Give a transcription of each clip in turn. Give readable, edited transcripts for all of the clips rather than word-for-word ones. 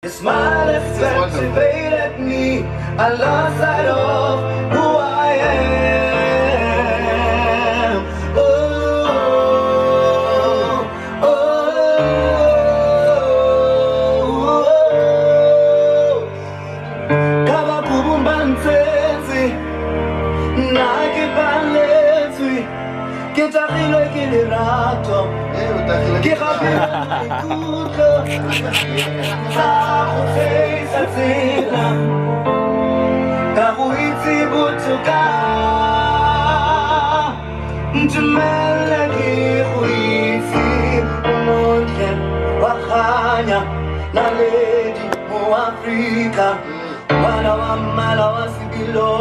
Your smile has captivated me. I lost sight of who I am. Oh, oh, oh. Kabakubumba mtsenzi, nake baletswi, ke tagilwe ke lerato, ke gape maikutlo. MoAfrika, wana wa mala wa sibilo,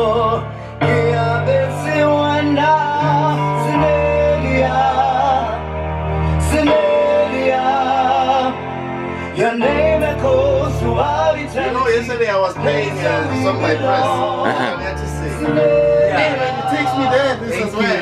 Keabetswe wana, Sinelia, your name echoes throughout eternity. You know, yesterday I was playing a song by Press. I had to say. Yeah, it takes me there. This is where.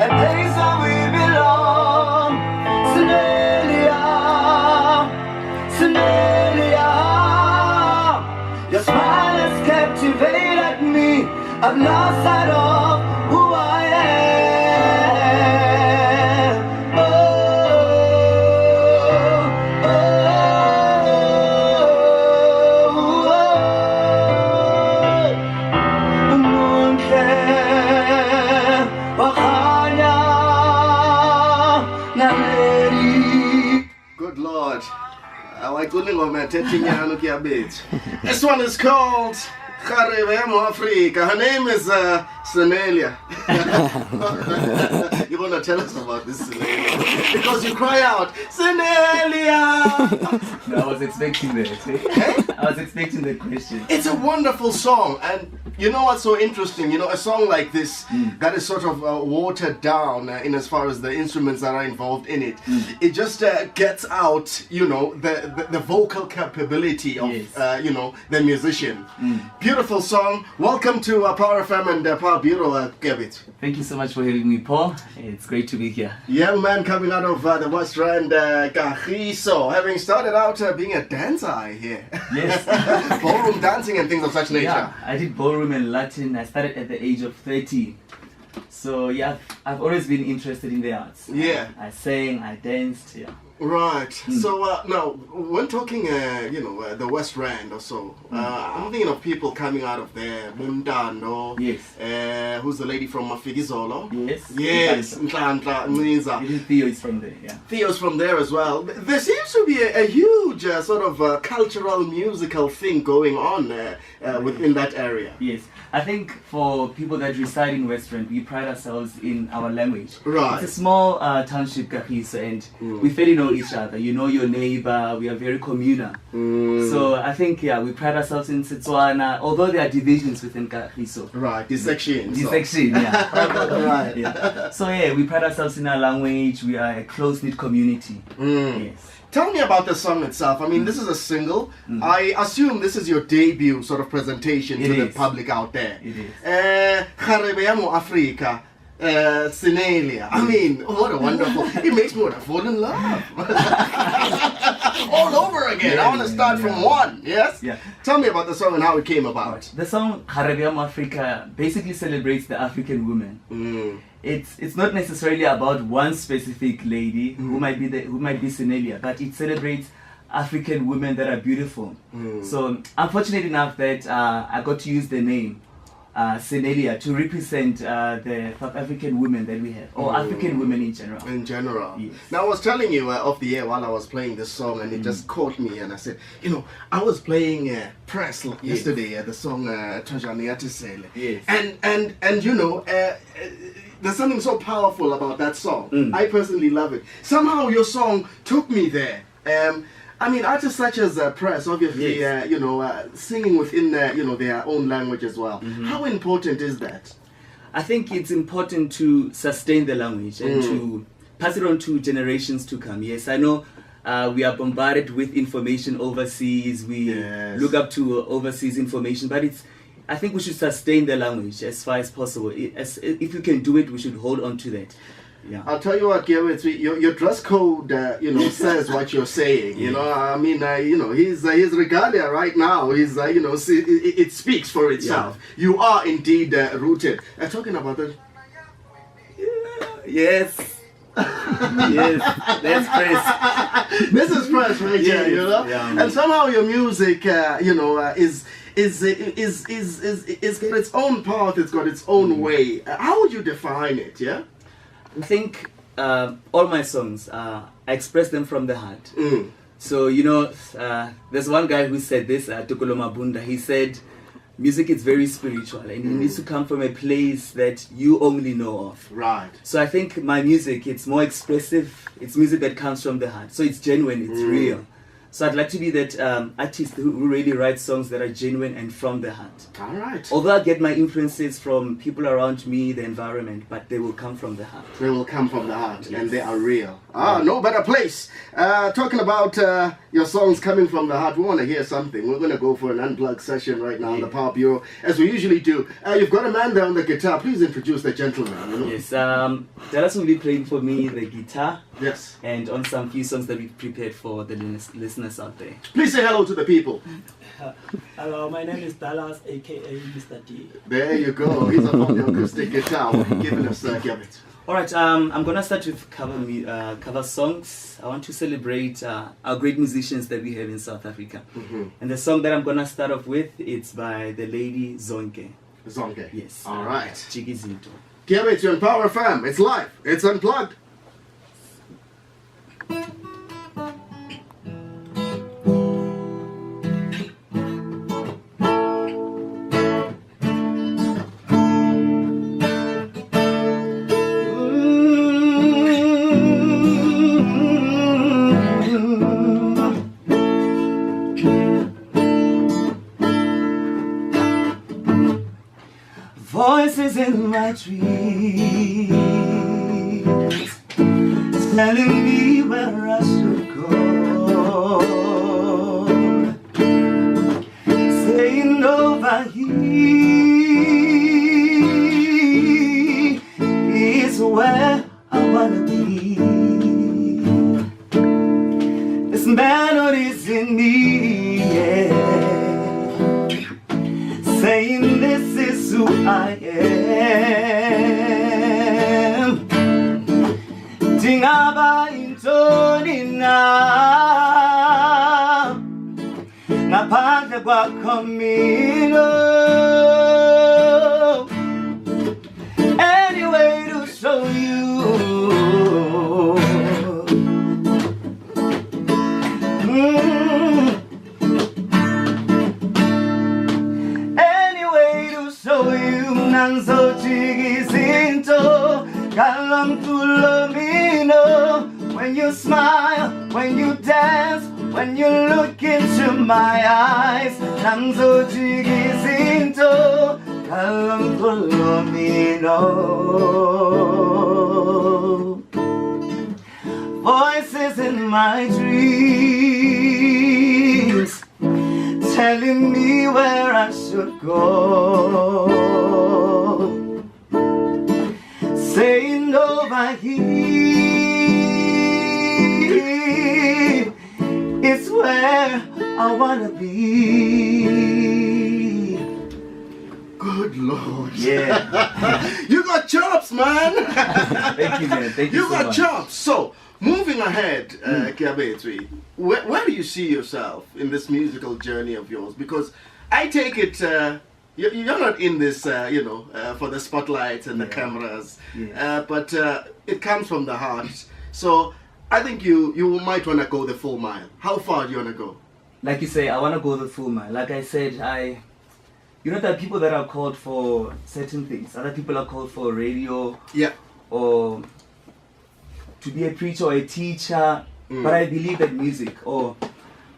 A place where we belong. Sinelia, your smile has captivated me. I've lost sight of who I am. Oh, oh, Good Lord. This one is called Kgarabe, MoAfrika. Her name is Sinelia. You're going to tell us about this Sinelia. Because you cry out, Sinelia! No, I was expecting that. I was expecting the question. It's a wonderful song. And you know what's so interesting? You know, a song like this that is sort of watered down in as far as the instruments that are involved in it. It just gets out, you know, the vocal capability of, you know, the musician. Beautiful song. Welcome to PowerFM and Power Buro, Keabetswe. Thank you so much for having me, Paul. It's great to be here. Young man coming out of the West Rand, Kagiso, having started out being a dancer, I hear. Yes. Ballroom dancing and things of such nature. Yeah, I did ballroom and Latin. I started at the age of 30. So yeah, I've always been interested in the arts. Yeah. I sang, I danced, yeah. Right. So now, when talking, you know, the West Rand or so, I'm thinking of people coming out of there. Mundano. Yes. Who's the lady from Mafigizolo? Yes. Yes. Ntlantla, Nziza. Even Theo is from there, yeah. Theo's from there as well. There seems to be a huge sort of cultural musical thing going on within that area. Yes. I think for people that reside in West Rand, we pride ourselves in our language. Right. It's a small township, Kagiso, and we fairly know each other. You know your neighbor. We are very communal. So I think, yeah, we pride ourselves in Setswana, although there are divisions within Kagiso. Right. Dissection. Yeah. Right. Yeah. So yeah, we pride ourselves in our language. We are a close-knit community. Yes. Tell me about the song itself. I mean, this is a single. I assume this is your debut sort of presentation to the public out there. It is. Kgarabe, MoAfrika, Sinelia. I mean, what a wonderful... It makes me want to fall in love. All over again. I want to start from one. Yes? Yeah. Tell me about the song and how it came about. The song Kgarabe MoAfrika basically celebrates the African woman. It's not necessarily about one specific lady who might be Sinelia, but it celebrates African women that are beautiful. So I'm fortunate enough that I got to use the name Senelia to represent the South African women that we have, or African women in general. In general. Yes. Now, I was telling you off the air while I was playing this song, and it just caught me, and I said, you know, I was playing Press yesterday, the song Tojani Atisele. Yes. And you know, there's something so powerful about that song. I personally love it. Somehow your song took me there. I mean, artists such as Press, obviously, you know, singing within you know, their own language as well. How important is that? I think it's important to sustain the language and to pass it on to generations to come. Yes, I know we are bombarded with information overseas. We look up to overseas information, but I think we should sustain the language as far as possible. If we can do it, we should hold on to that. Yeah. I'll tell you what, Keabetswe, your dress code, you know, says what you're saying. You know, I mean, you know, his regalia right now is, you know, it speaks for itself. Yeah. You are indeed rooted. Talking about that. Yes. Yes, that's Press. This is Press right here, you know. Yeah. And somehow your music, you know, is got its own path. It's got its own way. How would you define it? Yeah. I think all my songs, I express them from the heart. So, you know, there's one guy who said this, Tukolo Mabunda. He said, music is very spiritual and it needs to come from a place that you only know of. Right. So I think my music, it's more expressive. It's music that comes from the heart. So it's genuine, it's real. So I'd like to be that artist who really writes songs that are genuine and from the heart. All right. Although I get my influences from people around me, the environment, but they will come from the heart. They will come from the heart, and they are real. No better place. Talking about your songs coming from the heart, we want to hear something. We're going to go for an unplugged session right now on the Power Buro, as we usually do. You've got a man there on the guitar. Please introduce the gentleman. You know? Yes, Dallas will be playing for me the guitar. Yes. And on some few songs that we've prepared for the listeners out there. Please say hello to the people. Hello, my name is Dallas, aka Mr. D. There you go. He's up on the acoustic guitar. What are you giving us, Keabetswe? Alright, I'm gonna start with cover songs. I want to celebrate our great musicians that we have in South Africa. And the song that I'm gonna start off with, it's by the lady Zonke. Zonke. Yes. Alright. Chikizinto. Keabetswe on PowerFM. It's live. It's unplugged. Voices in my dreams telling me where I should go, saying over here is where I wanna be. This melody's in me, yeah, saying this is who I am. Dingaba intoni na ngaphandle kwakho mina. Any way to show you Nanzo chigizinto kalamtulomino. When you smile, when you dance, when you look into my eyes, Nanzo chigizinto kalamtulomino. Voices in my dreams telling me where I should go, saying over here is where I wanna be. Good Lord. Yeah. You got chops, man. Thank you, man. Thank you so got much. chops. So, moving ahead, Keabetswe, where do you see yourself in this musical journey of yours? Because I take it you're not in this, for the spotlights and the cameras, but it comes from the heart. So I think you might want to go the full mile. How far do you want to go? Like you say, I want to go the full mile. Like I said, there are people that are called for certain things. Other people are called for radio, or to be a preacher or a teacher. But I believe that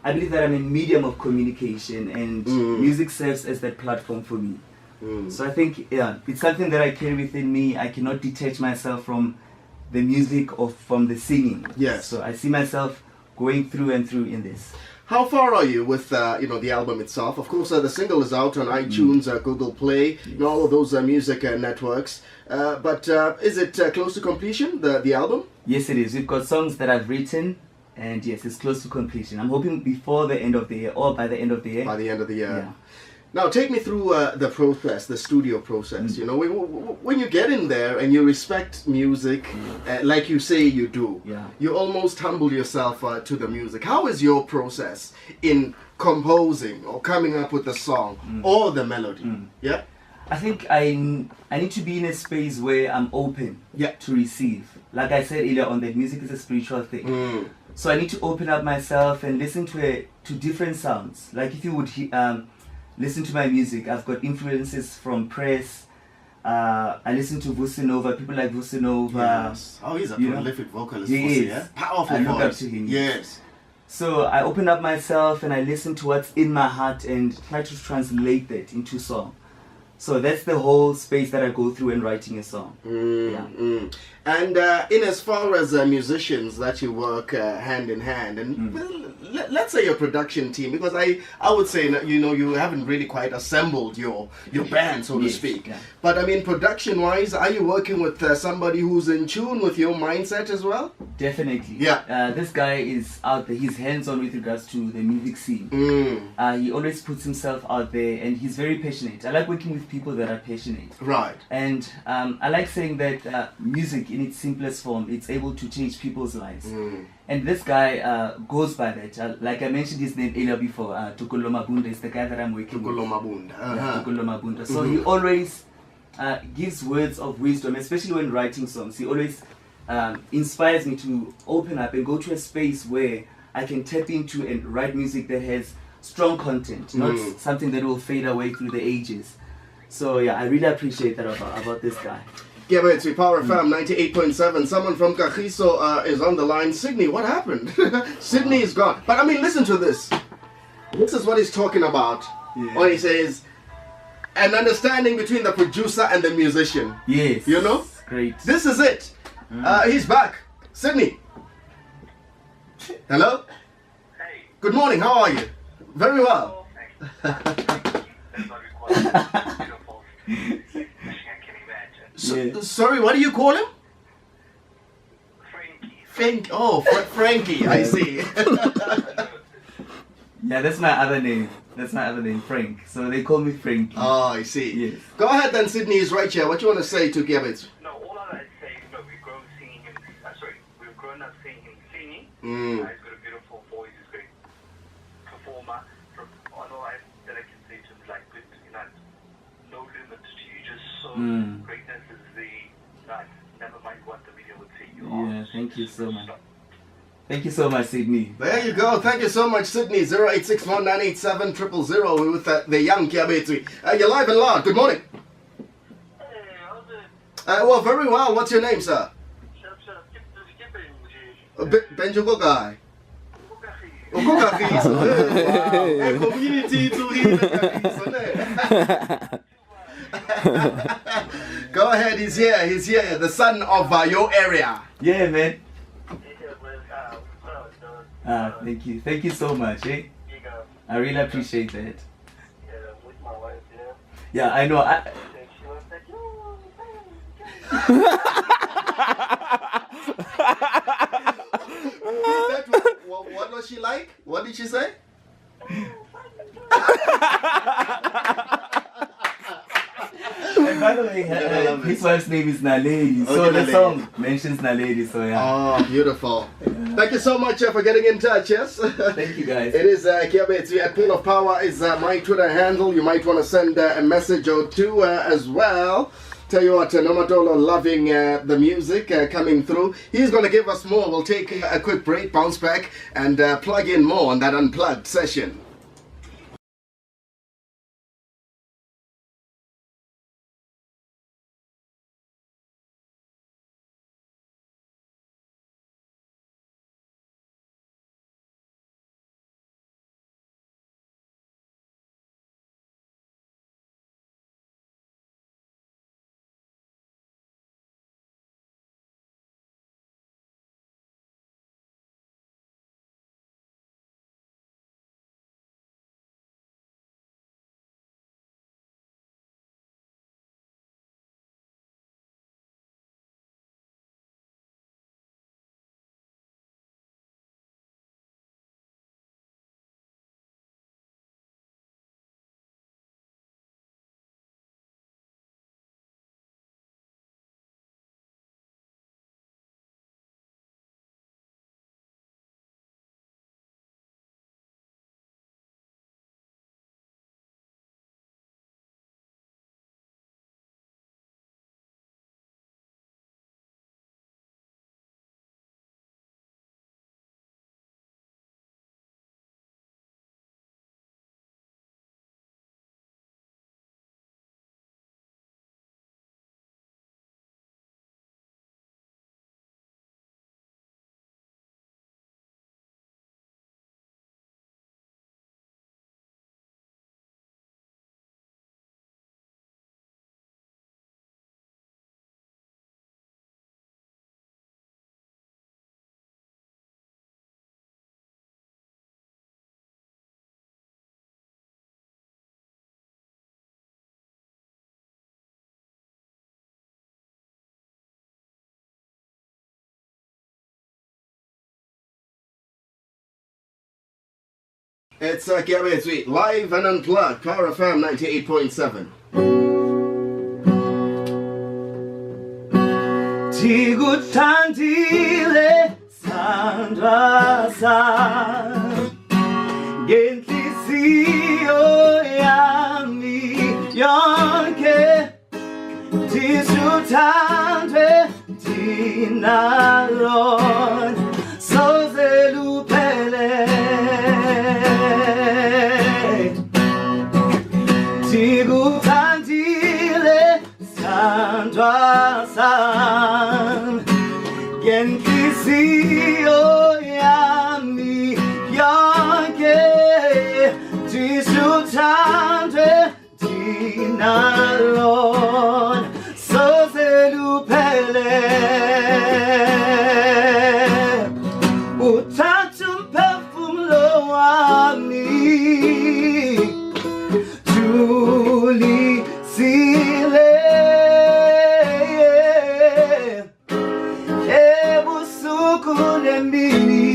I believe that I'm a medium of communication, and music serves as that platform for me. So I think, it's something that I carry within me. I cannot detach myself from the music or from the singing. Yes. So I see myself going through and through in this. How far are you with the album itself? Of course, the single is out on iTunes, Google Play, all of those music networks. But is it close to completion, the album? Yes, it is. We've got songs that I've written, and yes, it's close to completion. I'm hoping before the end of the year, or by the end of the year. By the end of the year. Yeah. Now, take me through the process, the studio process. When you get in there and you respect music, like you say you do, you almost humble yourself to the music. How is your process in composing or coming up with the song or the melody? Yeah. I think I need to be in a space where I'm open to receive. Like I said earlier on, that music is a spiritual thing. So I need to open up myself and listen to different sounds. Like if you would listen to my music, I've got influences from press. I listen to Vusinova, people like Vusinova. Yes. Oh, he's a prolific vocalist. He is. Powerful I look voice. up to him. Yes. So I open up myself and I listen to what's in my heart and try to translate that into song. So that's the whole space that I go through in writing a song. And in as far as musicians that you work hand in hand, and let's say your production team, because I would say you haven't really quite assembled your band, so to speak. But I mean, production wise, are you working with somebody who's in tune with your mindset as well? Definitely. Yeah. This guy is out there. He's hands-on with regards to the music scene. He always puts himself out there, and he's very passionate. I like working with people that are passionate. Right. And I like saying that music in its simplest form, it's able to change people's lives. And this guy goes by that. Like I mentioned his name earlier before, Tukolo Mabunda is the guy that I'm working with. Tukolo Mabunda. So he always gives words of wisdom, especially when writing songs. He always inspires me to open up and go to a space where I can tap into and write music that has strong content, not something that will fade away through the ages. So yeah, I really appreciate that about this guy. Keabetswe, PowerFM 98.7. Someone from Kagiso is on the line. Sydney, what happened? Sydney is gone. But I mean, listen to this. This is what he's talking about. When he says, an understanding between the producer and the musician. Yes. You know? Great. This is it. He's back. Sydney. Hello? Hey. Good morning. How are you? Very well. Sorry, what do you call him? Frankie. Frankie. I see. Yeah, that's my other name. Frank. So they call me Frankie. Oh, I see. Yes. Go ahead then, Sydney is right here. What do you want to say to Keabetswe? No, all I say is we've grown singing him. We've grown up seeing him singing. He's got a beautiful voice. He's a great performer. All that I can say to him is like, no limit to you. Just so greatness is never mind what the media would say you are. Yeah, thank you so much. Thank you so much, Sydney. There you go. Thank you so much, Sydney. 0861987000. We're with the young Keabetswe. You're live and loud. Good morning. Hey, how's it? Well, very well. What's your name, sir? Benjugo guy. Community to Go ahead. He's here. The son of your area. Yeah, man. Thank you so much, eh? I really appreciate that. Yeah, with my wife, Yeah, I know. she was like, What was she like? What did she say? And by the way, ex-wife's name is Naledi, so Okay, the Naledi. song mentions Naledi, so yeah. Oh, beautiful. Thank you so much for getting in touch, yes? Thank you guys. It is Keabetswe at Pool of Power is my Twitter handle. You might want to send a message or two as well. Tell you what, Nomatolo loving the music coming through. He's going to give us more. We'll take a quick break, bounce back, and plug in more on that unplugged session. It's Keabetswe, live and unplugged, PowerFM 98.7. Tikuthandile sandwa sami ngenhliziyo yami yonke tisuthandwe tinalon soze luphele tikuthandile sandwa sami ngenhliziyo yami yonke tisuthandwe tinalon soze luphele uthatha umphefumulo wami tulisile ebusuku nemini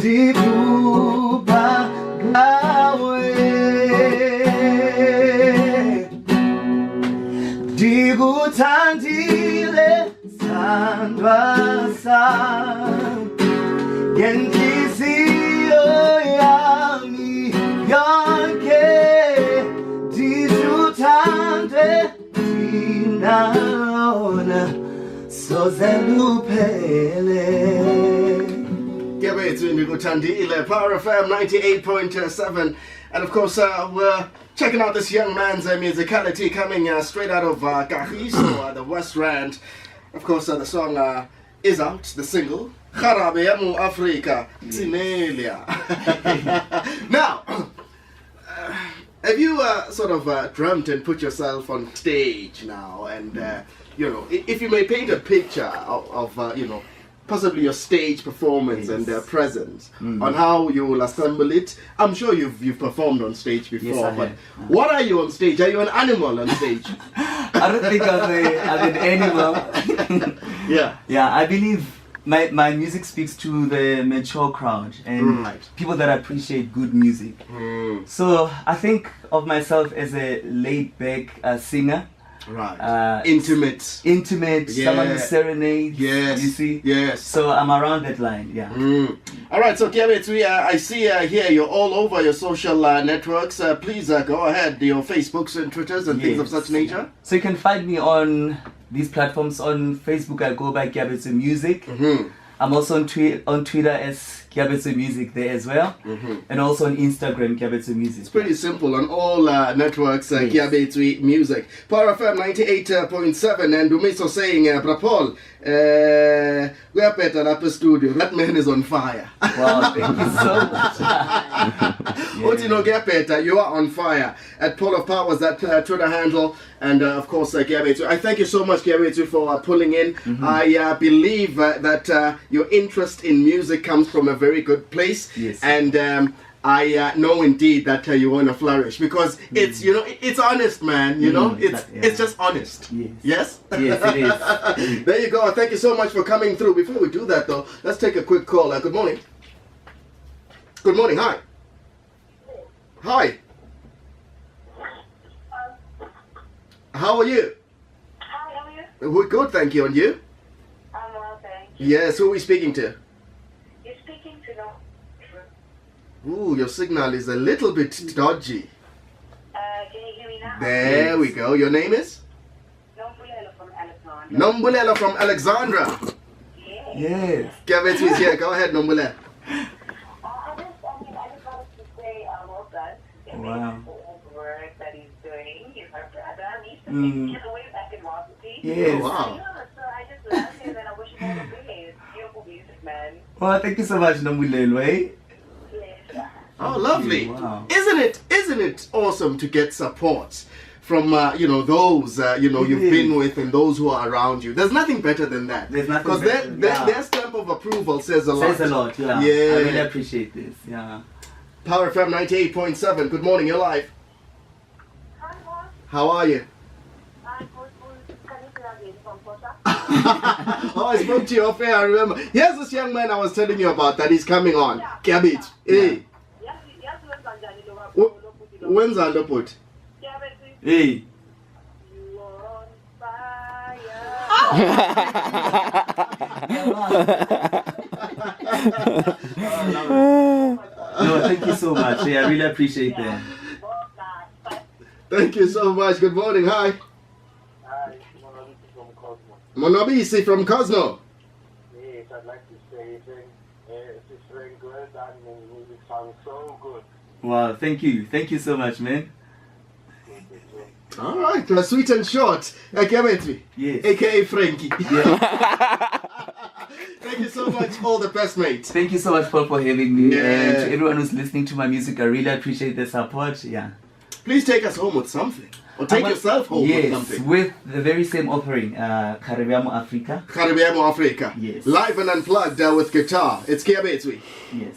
dibuba ngawe diguthandile sandwa sami ngenhliziyo yami yonke tisuthandwe tinalona soze luphele. Keabetswe Nikuthandile, PowerFM 98.7. And of course, we're checking out this young man's musicality coming straight out of Kagiso, the West Rand. Of course, the song is out, the single. Kgarabe, MoAfrika, Sinelia. Now, have you sort of dreamt and put yourself on stage now? And, you know, if you may paint a picture of you know, possibly your stage performance and presence, on how you will assemble it. I'm sure you've performed on stage before, Yes, I but have. what are you on stage? Are you an animal on stage? I don't think I'm an animal. Yeah. Yeah, I believe my music speaks to the mature crowd and Right. people that appreciate good music. So I think of myself as a laid-back singer Right. Intimate. Someone who serenades. Yes. You see? Yes. So I'm around that line, yeah. All right, so Keabetswe, I see here you're all over your social networks. Please go ahead, your Facebooks and Twitters and things of such nature. So you can find me on these platforms. On Facebook, I go by Keabetswe Music. I'm also on Twitter as Keabetswe Music there as well. And also on Instagram, Keabetswe Music. It's pretty simple on all networks, Keabetswe Music. PowerFM 98.7, and Dumiso saying, Paul, we are better at the studio. That man is on fire. Wow, thank you so much. You are on fire. At Paul of Powers, that Twitter handle. And of course, Keabetswe. I thank you so much, Keabetswe, for pulling in. I believe that your interest in music comes from a very good place. Yes. And I know indeed that you want to flourish because it's, it's honest, man. It's just honest. Yes. Yes? Yes, it is. There you go. Thank you so much for coming through. Before we do that, though, let's take a quick call. Good morning. Good morning. Hi. Hi. How are you? Hi, how are you? We're good, thank you. And you? I'm well, thank you. Yes, who are we speaking to? You're speaking to no. Ooh, your signal is a little bit dodgy. Can you hear me now? There we go. Your name is? Nombulelo from Alexandra. Nombulelo from Alexandra. Yes. Keabetswe is here. Go ahead, Nombulelo. I just wanted to say well done. Wow. For all the work that he's doing. He's my brother. He used to take way back in varsity. Yes. Oh, wow. So I just love him and I wish him all the best. Beautiful music, man. Well, thank you so much, Nombulelo, eh? Yes. Oh, lovely. Wow. Isn't it awesome to get support from those you've been with and those who are around you? There's nothing better than that. There's nothing because better, their stamp of approval says a lot. Says a lot, yeah. Yeah. I really appreciate this, yeah. PowerFM 98.7. Good morning. You're live. Hi, boss. How are you? I'm from Kota. Oh, I spoke to you off air. I remember. Here's this young man I was telling you about that is coming on. Keabetswe. Hey. When's under put? Hey. You are on fire. No, thank you so much. Yeah, I really appreciate that. Thank you so much. Good morning. Hi. Hi, Monabisi from Cosmo. Monabisi from Cosmo. Yes, I'd like to say it's very good and the music sounds so good. Wow, thank you. Thank you so much, man. All right. Sweet and short. Keabetswe. Yes. AKA Frankie. Yeah. Thank you so much. All the best, mate. Thank you so much, Paul, for having me. Yeah. And to everyone who's listening to my music, I really appreciate the support. Yeah. Please take us home with something. Or take yourself home with something. Yes, with the very same offering, Kgarabe MoAfrika. Kgarabe MoAfrika. Yes. Live and unplugged with guitar. It's Keabetswe. Yes.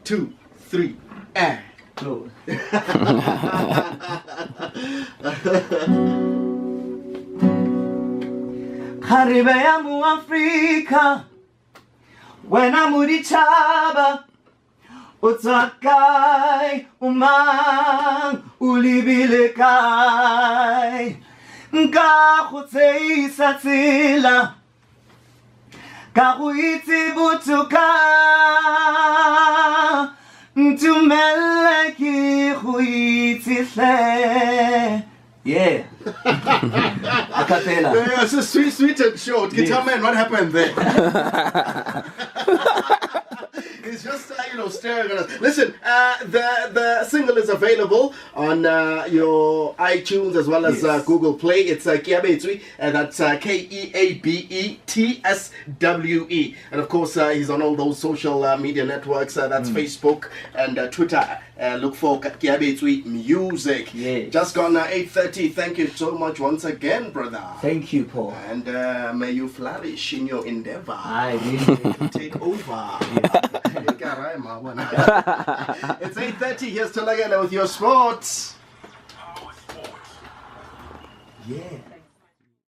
2, 3, and Go. Kgarabe MoAfrika, wena modichaba, utsakai umang ulibile kai, nka go tseisa tsela, ka go itse botoka, ntumelle ke go itse hle. Yeah. A cappella. Yeah, it's just sweet and short. Guitar man, what happened there? It's just staring at us. Listen, the single is available on your iTunes as well as Google Play. It's Keabetswe, and that's Keabetswe, and of course he's on all those social media networks. That's Facebook and Twitter. Look for Keabetswe Music. Yes. Just gone 8:30. Thank you so much once again, brother. Thank you, Paul. And may you flourish in your endeavor. I really. Take over. It's 8:30. Here's Talagala with your sports. Yeah.